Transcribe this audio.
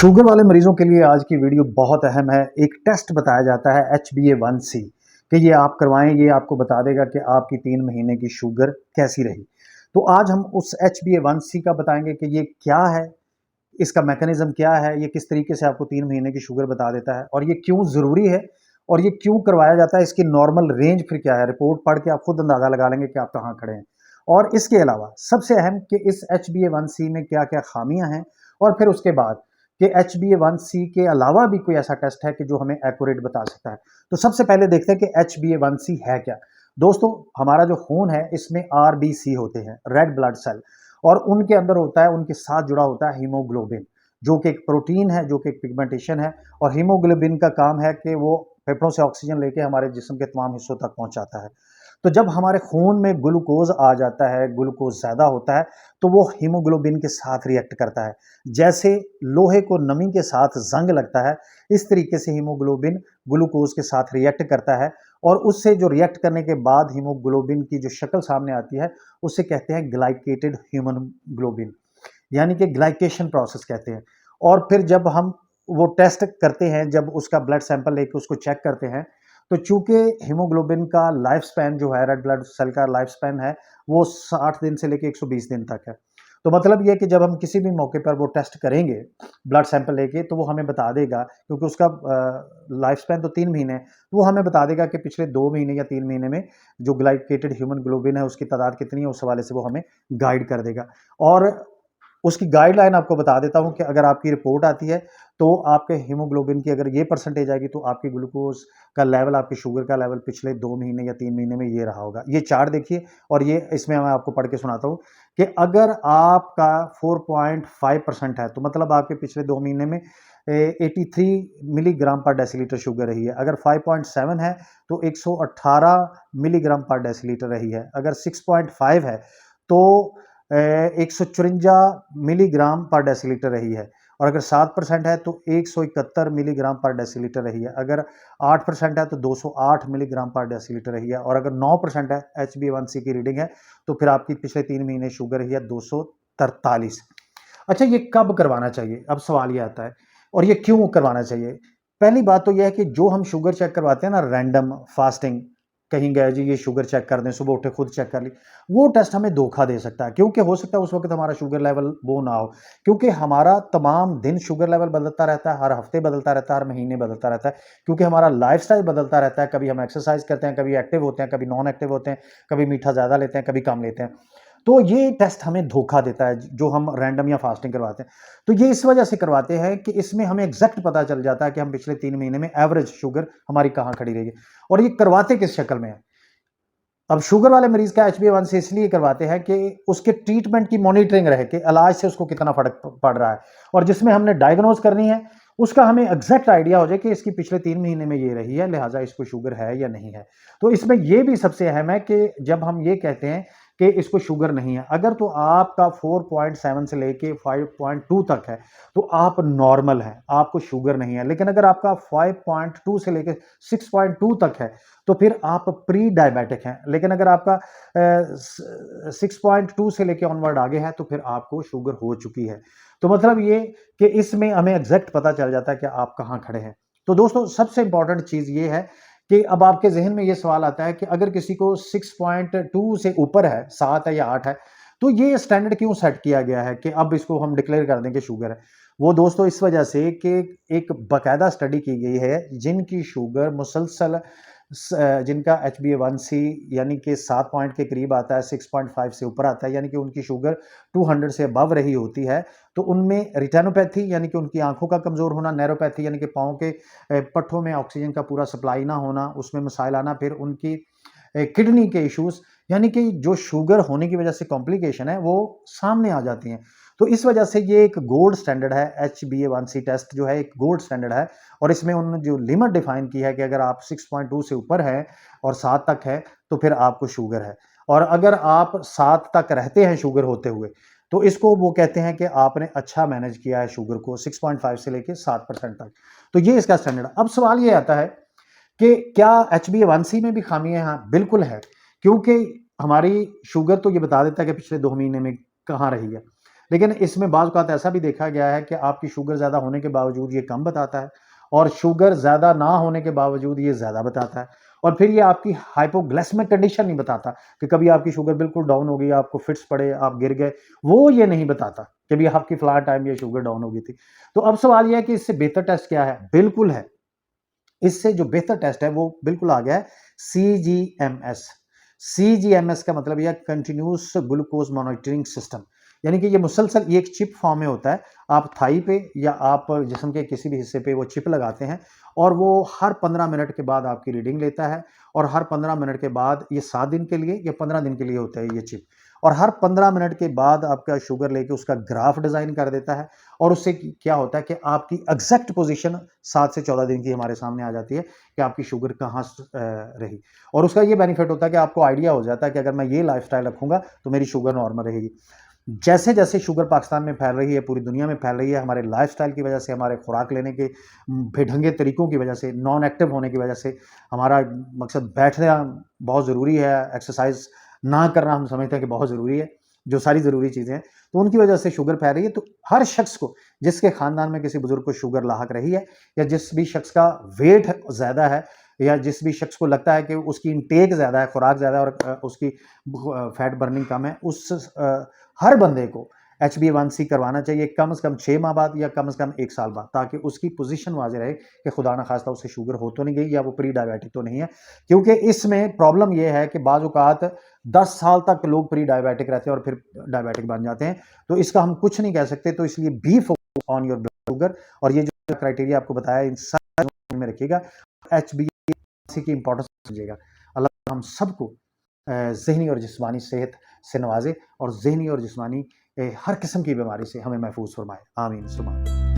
Sugar वाले मरीजों के लिए आज की वीडियो बहुत अहम है। एक टेस्ट बताया जाता है HbA1c कि ये आप करवाएं, ये आपको बता देगा कि आपकी 3 महीने की शुगर कैसी रही। तो आज हम उस HbA1c का बताएंगे कि ये क्या है, इसका मैकेनिज्म क्या है, ये किस तरीके से आपको 3 महीने की शुगर बता देता है और ये क्यों ज़रूरी है और ये क्यों करवाया जाता है, इसकी नॉर्मल रेंज फिर क्या है। रिपोर्ट पढ़ के आप खुद अंदाज़ा लगा लेंगे कि आप कहाँ खड़े हैं। और इसके अलावा सबसे अहम कि इस HbA1c में क्या-क्या ख़ामियाँ हैं और फिर उसके बाद कि HbA1c के अलावा भी कोई ऐसा टेस्ट है कि जो हमें एक्यूरेट बता सकता है। तो सबसे पहले देखते हैं कि HbA1c है क्या? दोस्तों, हमारा जो खून है इसमें RBC होते हैं, रेड ब्लड सेल, और उनके अंदर होता है, उनके साथ जुड़ा होता है हीमोग्लोबिन, जो कि एक प्रोटीन है, जो कि एक पिगमेंटेशन है। और हीमोग्लोबिन का काम है कि वो फेफड़ों से ऑक्सीजन लेके हमारे जिस्म के तमाम हिस्सों तक पहुंचाता है। तो जब हमारे खून में ग्लूकोज आ जाता है, ग्लूकोज ज़्यादा होता है, तो वो हीमोग्लोबिन के साथ रिएक्ट करता है। जैसे लोहे को नमी के साथ जंग लगता है, इस तरीके से हीमोग्लोबिन ग्लूकोज के साथ रिएक्ट करता है। और उससे जो रिएक्ट करने के बाद हीमोग्लोबिन की जो शक्ल सामने आती है, उसे कहते हैं ग्लाइकेटेड ह्यूमन ग्लोबिन, यानी कि ग्लाइकेशन प्रोसेस कहते हैं। और फिर जब हम वो टेस्ट करते हैं, जब उसका ब्लड सैंपल लेके उसको चेक करते हैं, तो चूंकि हीमोग्लोबिन का लाइफ स्पैन जो है, रेड ब्लड सेल का लाइफ स्पैन है, वो 60 दिन से लेके 120 दिन तक है। तो मतलब ये कि जब हम किसी भी मौके पर वो टेस्ट करेंगे ब्लड सैंपल लेके, तो वो हमें बता देगा, क्योंकि उसका लाइफ स्पैन तो 3 महीने है, तो वो हमें बता देगा कि पिछले 2 महीने या 3 महीने में जो ग्लाइकेटेड ह्यूमन ग्लोबिन है उसकी तादाद कितनी है। उस हवाले से वो हमें गाइड कर देगा। और उसकी गाइडलाइन आपको बता देता हूँ कि अगर आपकी रिपोर्ट आती है तो आपके हीमोग्लोबिन की अगर ये परसेंटेज आएगी, तो आपकी ग्लूकोज का लेवल, आपकी शुगर का लेवल पिछले 2 महीने या 3 महीने में ये रहा होगा। ये चार्ट देखिए, और ये इसमें मैं आपको पढ़ के सुनाता हूँ कि अगर आपका 4.5% है, तो मतलब आपके पिछले 2 महीने में 83 मिलीग्राम पर डेसीलीटर शुगर रही है। अगर 5.7 है तो 118 मिलीग्राम पर डेसीलीटर रही है। अगर 6.5 है तो 154 मिलीग्राम पर डेसीलीटर रही है। और अगर 7% है तो 171 मिलीग्राम पर डेसीलीटर रही है। अगर 8% है तो 208 मिलीग्राम पर डेसीलीटर रही है। और अगर 9% है HbA1c की रीडिंग है, तो फिर आपकी पिछले 3 महीने शुगर रही है 243। अच्छा, ये कब करवाना चाहिए? अब सवाल ये आता है, और ये क्यों करवाना चाहिए? पहली बात तो यह है कि जो हम शुगर चेक करवाते हैं ना, रैंडम फास्टिंग, कहीं गए जी ये शुगर चेक कर दें, सुबह उठे खुद चेक कर ली, वो टेस्ट हमें धोखा दे सकता है। क्योंकि हो सकता है उस वक्त हमारा शुगर लेवल वो ना हो, क्योंकि हमारा तमाम दिन शुगर लेवल बदलता रहता है, हर हफ्ते बदलता रहता है, हर महीने बदलता रहता है, क्योंकि हमारा लाइफस्टाइल बदलता रहता है। कभी हम एक्सरसाइज करते हैं, कभी एक्टिव होते हैं, कभी नॉन एक्टिव होते हैं, कभी मीठा ज़्यादा लेते हैं, कभी कम लेते हैं। तो ये टेस्ट हमें धोखा देता है जो हम रैंडम या फास्टिंग करवाते हैं। तो ये इस वजह से करवाते हैं कि इसमें हमें एग्जैक्ट पता चल जाता है कि हम पिछले 3 महीने में एवरेज शुगर हमारी कहाँ खड़ी रही है। और ये करवाते किस शक्ल में है? अब शुगर वाले मरीज का HbA1c इसलिए करवाते हैं कि उसके ट्रीटमेंट की मॉनिटरिंग रहे कि इलाज से उसको कितना फर्क पड़ रहा है, और जिसमें हमने डायग्नोज करनी है उसका हमें एग्जैक्ट आइडिया हो जाए कि इसकी पिछले 3 महीने में ये रही है, लिहाजा इसको शुगर है या नहीं है। तो इसमें यह भी सबसे अहम है कि जब हम ये कहते हैं कि इसको शुगर नहीं है, अगर तो आपका 4.7 से लेके 5.2 तक है, तो आप नॉर्मल हैं, आपको शुगर नहीं है। लेकिन अगर आपका 5.2 से लेके 6.2 तक है, तो फिर आप प्री डायबिटिक हैं। लेकिन अगर आपका 6.2 से लेके ऑनवर्ड आगे है, तो फिर आपको शुगर हो चुकी है। तो मतलब ये कि इसमें हमें एग्जैक्ट पता चल जाता है कि आप कहाँ खड़े हैं। तो दोस्तों, सबसे इंपॉर्टेंट चीज ये है कि अब आपके जहन में ये सवाल आता है कि अगर किसी को 6.2 से ऊपर है, 7 है या 8 है, तो ये स्टैंडर्ड क्यों सेट किया गया है कि अब इसको हम डिक्लेयर कर दें कि शुगर है? वो दोस्तों इस वजह से कि एक बाकायदा स्टडी की गई है, जिनकी शुगर मुसलसल जिनका HbA1c यानी कि 7 पॉइंट के करीब आता है, 6.5 से ऊपर आता है, यानी कि उनकी शुगर 200 से अबव रही होती है, तो उनमें रिटेनोपैथी यानी कि उनकी आंखों का कमजोर होना, नैरोपैथी यानी कि पाँव के पट्ठों में ऑक्सीजन का पूरा सप्लाई ना होना, उसमें मसाइल आना, फिर उनकी किडनी के इश्यूज, यानी कि जो शुगर होने की वजह से कॉम्प्लिकेशन है वो सामने आ जाती हैं। तो इस वजह से ये एक गोल्ड स्टैंडर्ड है, HbA1c टेस्ट जो है एक गोल्ड स्टैंडर्ड है। और इसमें उन्होंने जो लिमिट डिफाइन की है कि अगर आप 6.2 से ऊपर है और 7 तक है, तो फिर आपको शुगर है। और अगर आप 7 तक रहते हैं शुगर होते हुए, तो इसको वो कहते हैं कि आपने अच्छा मैनेज किया है शुगर को, 6.5 से लेके 7% तक। तो ये इसका स्टैंडर्ड है। अब सवाल ये आता है कि क्या HbA1c में भी खामियां? हाँ, बिल्कुल है, क्योंकि हमारी शुगर तो ये बता देता है कि पिछले 2 महीने में कहाँ रही है। लेकिन इसमें बाज़ औक़ात ऐसा भी देखा गया है कि आपकी शुगर ज़्यादा होने के बावजूद ये कम बताता है और शुगर ज़्यादा ना होने के बावजूद ये ज़्यादा बताता है। और फिर ये आपकी हाइपोग्लाइसेमिक कंडीशन नहीं बताता कि कभी आपकी शुगर बिल्कुल डाउन हो गई, आपको फिट्स पड़े, आप गिर गए, वो ये नहीं बताता कि भई आपकी फ़लाँ टाइम ये शुगर डाउन हो गई थी। तो अब सवाल ये है कि इससे बेहतर टेस्ट क्या है? बिल्कुल है। इससे जो बेहतर टेस्ट है वो बिल्कुल आ गया है सीजीएमएस। सीजीएमएस का मतलब यह कंटिन्यूअस ग्लूकोज मॉनिटरिंग सिस्टम, यानी कि ये मुसलसल ये एक चिप फॉर्म में होता है। आप थाई पे या आप जिस्म के किसी भी हिस्से पे वो चिप लगाते हैं और वो हर 15 मिनट के बाद आपकी रीडिंग लेता है और हर 15 मिनट के बाद ये 7 दिन के लिए या 15 दिन के लिए होता है ये चिप, और हर 15 मिनट के बाद आपका शुगर लेके उसका ग्राफ डिज़ाइन कर देता है और उससे क्या होता है कि आपकी एग्जैक्ट पोजीशन 7 से 14 दिन की हमारे सामने आ जाती है कि आपकी शुगर कहाँ रही। और उसका ये बेनिफिट होता है कि आपको आइडिया हो जाता है कि अगर मैं ये लाइफस्टाइल रखूंगा तो मेरी शुगर नॉर्मल रहेगी। जैसे जैसे शुगर पाकिस्तान में फैल रही है, पूरी दुनिया में फैल रही है, हमारे लाइफस्टाइल की वजह से, हमारे खुराक लेने के बेढंगे तरीकों की वजह से, नॉन एक्टिव होने की वजह से, हमारा मकसद बैठना बहुत ज़रूरी है, एक्सरसाइज ना करना हम समझते हैं कि बहुत ज़रूरी है, जो सारी ज़रूरी चीज़ें हैं, तो उनकी वजह से शुगर फैल रही है। तो हर शख्स को, जिसके ख़ानदान में किसी बुज़ुर्ग को शुगर लाहक रही है या जिस भी शख्स का वेट ज़्यादा है या जिस भी शख्स को लगता है कि उसकी इनटेक ज़्यादा है, खुराक ज़्यादा है और उसकी फैट बर्निंग कम है, उस हर बंदे को HbA1c करवाना चाहिए कम से कम 6 माह बाद या कम से कम 1 साल बाद, ताकि उसकी पोजीशन वाज़ेह रहे कि खुदा ना खास्ता उसे शुगर हो तो नहीं गई या वो प्री डायबिटिक तो नहीं है। क्योंकि इसमें प्रॉब्लम ये है कि बाज़ औक़ात 10 साल तक लोग प्री डायबिटिक रहते हैं और फिर डायबिटिक बन जाते हैं। तो इसका हम कुछ नहीं कह सकते, तो इसलिए B focus on your blood sugar और ये जो क्राइटेरिया आपको बताया इन सब में रखिएगा, HbA1c की इंपॉर्टेंस समझिएगा। अल्लाह हम सबको ज़हनी और जिस्मानी सेहत से नवाज़े और ज़हनी और जिस्मानी हर किस्म की बीमारी से हमें महफूज फरमाए। आमीन सुमा।